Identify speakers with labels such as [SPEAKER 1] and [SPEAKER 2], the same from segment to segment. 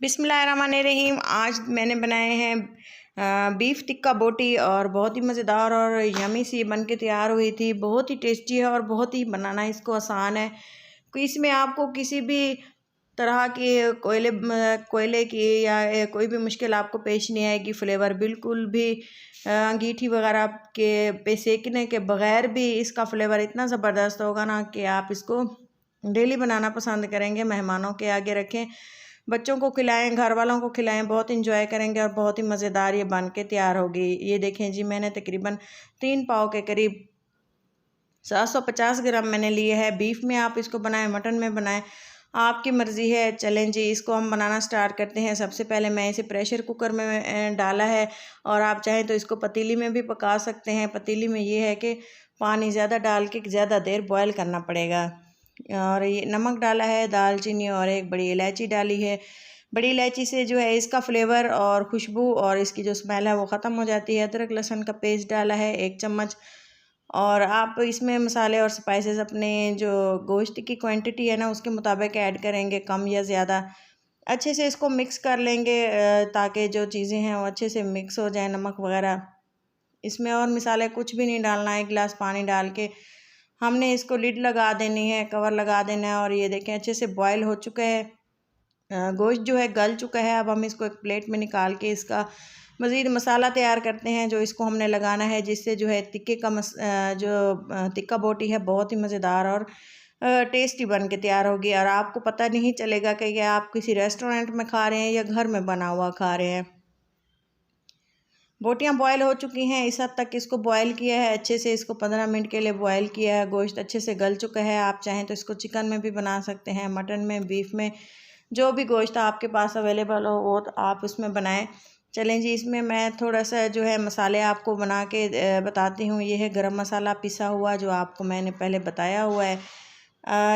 [SPEAKER 1] बिस्मिल्लाहिर्रहमानिर्रहीम। आज मैंने बनाए हैं बीफ टिक्का बोटी और बहुत ही मज़ेदार और यमी सी बन के तैयार हुई थी। बहुत ही टेस्टी है और बहुत ही बनाना इसको आसान है। इसमें आपको किसी भी तरह की कोयले की या कोई भी मुश्किल आपको पेश नहीं आएगी। फ्लेवर बिल्कुल भी अंगीठी वगैरह के पे सेकने के बग़ैर भी इसका फ्लेवर इतना ज़बरदस्त होगा ना कि आप इसको डेली बनाना पसंद करेंगे। मेहमानों के आगे रखें, बच्चों को खिलाएं, घर वालों को खिलाएं, बहुत इंजॉय करेंगे और बहुत ही मज़ेदार ये बन के तैयार होगी। ये देखें जी, मैंने तकरीबन 3 पाव के करीब 750 ग्राम मैंने लिए है। बीफ में आप इसको बनाएं, मटन में बनाएं, आपकी मर्ज़ी है। चलें जी, इसको हम बनाना स्टार्ट करते हैं। सबसे पहले मैं इसे प्रेशर कुकर में डाला है और आप चाहें तो इसको पतीली में भी पका सकते हैं। पतीली में ये है कि पानी ज़्यादा डाल के ज़्यादा देर बॉयल करना पड़ेगा। और ये नमक डाला है, दालचीनी और एक बड़ी इलायची डाली है। बड़ी इलायची से जो है इसका फ्लेवर और खुशबू और इसकी जो स्मेल है वो ख़त्म हो जाती है। अदरक लहसुन का पेस्ट डाला है 1 चम्मच। और आप इसमें मसाले और स्पाइसेस अपने जो गोश्त की क्वांटिटी है ना उसके मुताबिक ऐड करेंगे, कम या ज़्यादा। अच्छे से इसको मिक्स कर लेंगे ताकि जो चीज़ें हैं वो अच्छे से मिक्स हो जाए। नमक वगैरह इसमें और मिसाले कुछ भी नहीं डालना है। 1 गिलास पानी डाल के हमने इसको लिड लगा देनी है, कवर लगा देना है। और ये देखें अच्छे से बॉयल हो चुका है, गोश्त जो है गल चुका है। अब हम इसको एक प्लेट में निकाल के इसका मज़ीद मसाला तैयार करते हैं जो इसको हमने लगाना है, जिससे जो है टिक्का बोटी है बहुत ही मज़ेदार और टेस्टी बन के तैयार होगी। और आपको पता नहीं चलेगा कि ये आप किसी रेस्टोरेंट में खा रहे हैं या घर में बना हुआ खा रहे हैं। बोटियां बॉयल हो चुकी हैं, इस हद तक इसको बॉयल किया है अच्छे से। इसको 15 मिनट के लिए बॉयल किया है। गोश्त अच्छे से गल चुका है। आप चाहें तो इसको चिकन में भी बना सकते हैं, मटन में, बीफ में, जो भी गोश्त आपके पास अवेलेबल हो वो तो आप उसमें बनाएं। चलें जी, इसमें मैं थोड़ा सा जो है मसाले आपको बना के बताती हूँ। ये है गरम मसाला पिसा हुआ जो आपको मैंने पहले बताया हुआ है।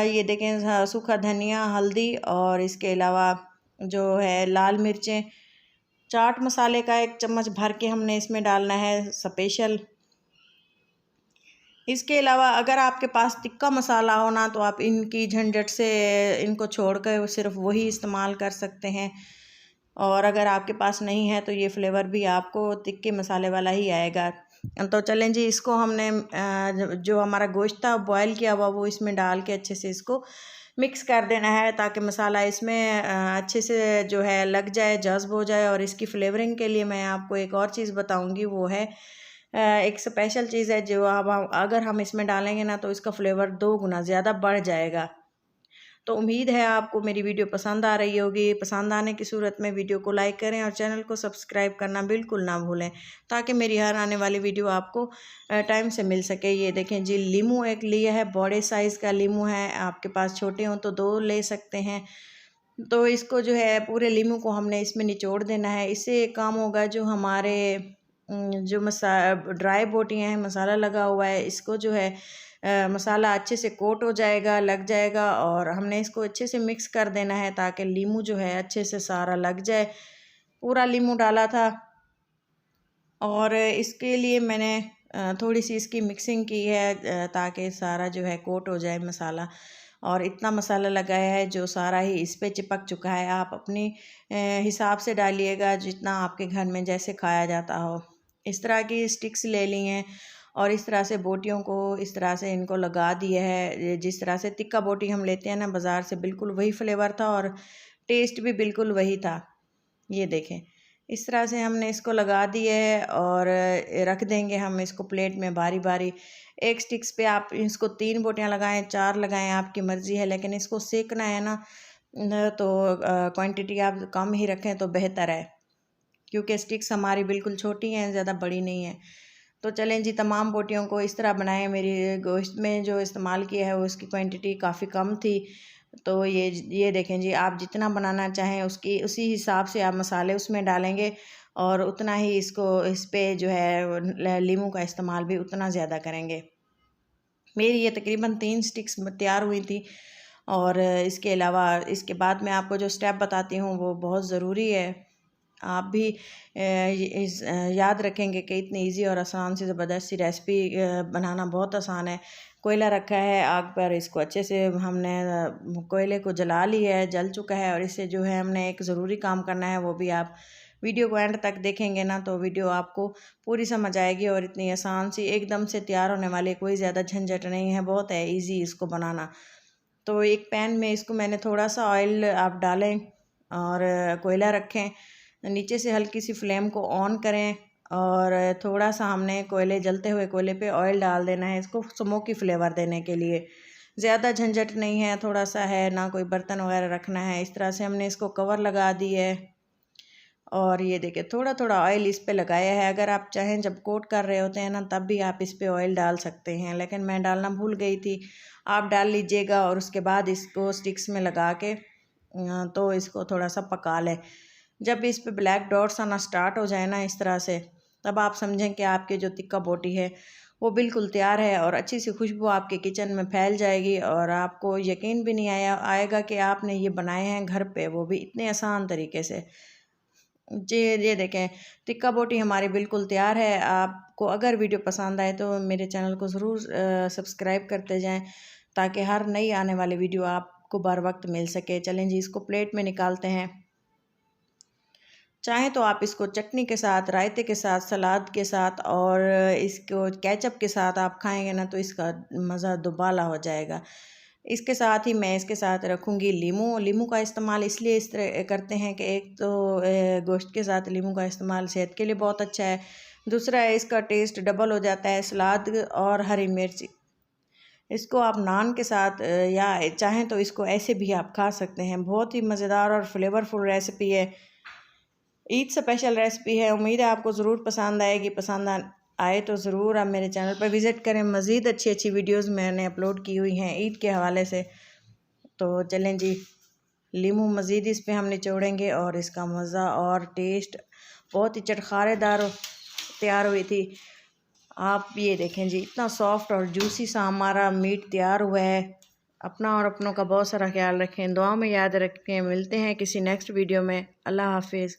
[SPEAKER 1] ये देखें, सूखा धनिया, हल्दी और इसके अलावा जो है लाल मिर्चें। चाट मसाले का 1 चम्मच भर के हमने इसमें डालना है स्पेशल। इसके अलावा अगर आपके पास टिक्का मसाला हो ना तो आप इनकी झंझट से इनको छोड़कर सिर्फ वही इस्तेमाल कर सकते हैं। और अगर आपके पास नहीं है तो ये फ्लेवर भी आपको टिक्के मसाले वाला ही आएगा। तो चलें जी, इसको हमने जो हमारा गोश्त था बॉयल किया हुआ वो इसमें डाल के अच्छे से इसको मिक्स कर देना है ताकि मसाला इसमें अच्छे से जो है लग जाए, जज़्ब हो जाए। और इसकी फ्लेवरिंग के लिए मैं आपको एक और चीज़ बताऊंगी, वो है एक स्पेशल चीज़ है जो अब अगर हम इसमें डालेंगे ना तो इसका फ्लेवर 2 गुना ज़्यादा बढ़ जाएगा। तो उम्मीद है आपको मेरी वीडियो पसंद आ रही होगी। पसंद आने की सूरत में वीडियो को लाइक करें और चैनल को सब्सक्राइब करना बिल्कुल ना भूलें ताकि मेरी हर आने वाली वीडियो आपको टाइम से मिल सके। ये देखें जी, लीमू एक लिया है, बड़े साइज़ का लीमू है। आपके पास छोटे हों तो 2 ले सकते हैं। तो इसको जो है पूरे लीमू को हमने इसमें निचोड़ देना है। इससे एक काम होगा, जो हमारे जो ड्राई बोटियाँ हैं, मसाला लगा हुआ है, इसको जो है मसाला अच्छे से कोट हो जाएगा, लग जाएगा। और हमने इसको अच्छे से मिक्स कर देना है ताकि लीमू जो है अच्छे से सारा लग जाए। पूरा लीमू डाला था और इसके लिए मैंने थोड़ी सी इसकी मिक्सिंग की है ताकि सारा जो है कोट हो जाए मसाला। और इतना मसाला लगाया है जो सारा ही इस पे चिपक चुका है। आप अपनी हिसाब से डालिएगा जितना आपके घर में जैसे खाया जाता हो। इस तरह की स्टिक्स ले ली हैं और इस तरह से बोटियों को इस तरह से इनको लगा दिया है। जिस तरह से टिक्का बोटी हम लेते हैं ना बाज़ार से, बिल्कुल वही फ्लेवर था और टेस्ट भी बिल्कुल वही था। ये देखें, इस तरह से हमने इसको लगा दिया है और रख देंगे हम इसको प्लेट में बारी बारी। एक स्टिक्स पे आप इसको 3 बोटियां लगाएं, 4 लगाएं, आपकी मर्ज़ी है। लेकिन इसको सेकना है ना तो क्वांटिटी आप कम ही रखें तो बेहतर है, क्योंकि स्टिक्स हमारी बिल्कुल छोटी हैं, ज़्यादा बड़ी नहीं है। तो चलें जी, तमाम बोटियों को इस तरह बनाएं। मेरी गोश्त में जो इस्तेमाल किया है वो उसकी क्वांटिटी काफ़ी कम थी। तो ये देखें जी, आप जितना बनाना चाहें उसी हिसाब से आप मसाले उसमें डालेंगे और उतना ही इस पे जो है लीमू का इस्तेमाल भी उतना ज़्यादा करेंगे। मेरी ये तकरीबन 3 स्टिक्स तैयार हुई थी। और इसके अलावा इसके बाद मैं आपको जो स्टेप बताती हूँ वो बहुत ज़रूरी है। आप भी याद रखेंगे कि इतनी इजी और आसान सी ज़बरदस्त सी रेसिपी बनाना बहुत आसान है। कोयला रखा है आग पर, इसको अच्छे से हमने कोयले को जला लिया है, जल चुका है। और इससे जो है हमने एक ज़रूरी काम करना है, वो भी आप वीडियो को एंड तक देखेंगे ना तो वीडियो आपको पूरी समझ आएगी। और इतनी आसान सी एकदम से तैयार होने वाली, कोई ज़्यादा झंझट नहीं है, बहुत है ईजी इसको बनाना। तो एक पैन में इसको मैंने थोड़ा सा ऑयल आप डालें और कोयला रखें, नीचे से हल्की सी फ्लेम को ऑन करें और थोड़ा सा हमने कोयले जलते हुए कोयले पे ऑयल डाल देना है इसको स्मोकी फ्लेवर देने के लिए। ज़्यादा झंझट नहीं है, थोड़ा सा है ना, कोई बर्तन वगैरह रखना है। इस तरह से हमने इसको कवर लगा दी है और ये देखिए थोड़ा थोड़ा ऑयल इस पे लगाया है। अगर आप चाहें जब कोट कर रहे होते हैं ना तब भी आप इस पे ऑयल डाल सकते हैं, लेकिन मैं डालना भूल गई थी। आप डाल लीजिएगा और उसके बाद इसको स्टिक्स में लगा के तो इसको थोड़ा सा पका लें। जब इस पे ब्लैक डॉट्स आना स्टार्ट हो जाए ना इस तरह से, तब आप समझें कि आपके जो तिक्का बोटी है वो बिल्कुल तैयार है और अच्छी सी खुशबू आपके किचन में फैल जाएगी। और आपको यकीन भी नहीं आएगा कि आपने ये बनाए हैं घर पे, वो भी इतने आसान तरीके से। जी ये देखें टिक्का बोटी हमारी बिल्कुल तैयार है। आपको अगर वीडियो पसंद आए तो मेरे चैनल को ज़रूर सब्सक्राइब करते जाएं ताकि हर नई आने वाली वीडियो आपको बर वक्त मिल सके। चलें जी, इसको प्लेट में निकालते हैं। चाहें तो आप इसको चटनी के साथ, रायते के साथ, सलाद के साथ और इसको केचप के साथ आप खाएंगे ना तो इसका मज़ा दुबाला हो जाएगा। इसके साथ ही मैं इसके साथ रखूँगी लीमू। लीमू का इस्तेमाल इसलिए इस तरह करते हैं कि एक तो गोश्त के साथ लीमू का इस्तेमाल सेहत के लिए बहुत अच्छा है, दूसरा है इसका टेस्ट डबल हो जाता है। सलाद और हरी मिर्च, इसको आप नान के साथ या चाहें तो इसको ऐसे भी आप खा सकते हैं। बहुत ही मज़ेदार और फ्लेवरफुल रेसिपी है, ईद स्पेशल रेसिपी है। उम्मीद है आपको ज़रूर पसंद आएगी। पसंद आए तो ज़रूर आप मेरे चैनल पर विज़िट करें। मज़ीद अच्छी अच्छी वीडियोस मैंने अपलोड की हुई हैं ईद के हवाले से। तो चलें जी, लीमू मज़ीद इस पर हम निचोड़ेंगे और इसका मज़ा और टेस्ट बहुत ही चटखारेदार तैयार हुई थी। आप ये देखें जी, इतना सॉफ्ट और जूसी सा हमारा मीट तैयार हुआ है। अपना और अपनों का बहुत सारा ख्याल रखें, दुआ में याद रखें। मिलते हैं किसी नेक्स्ट वीडियो में। अल्लाह हाफिज़।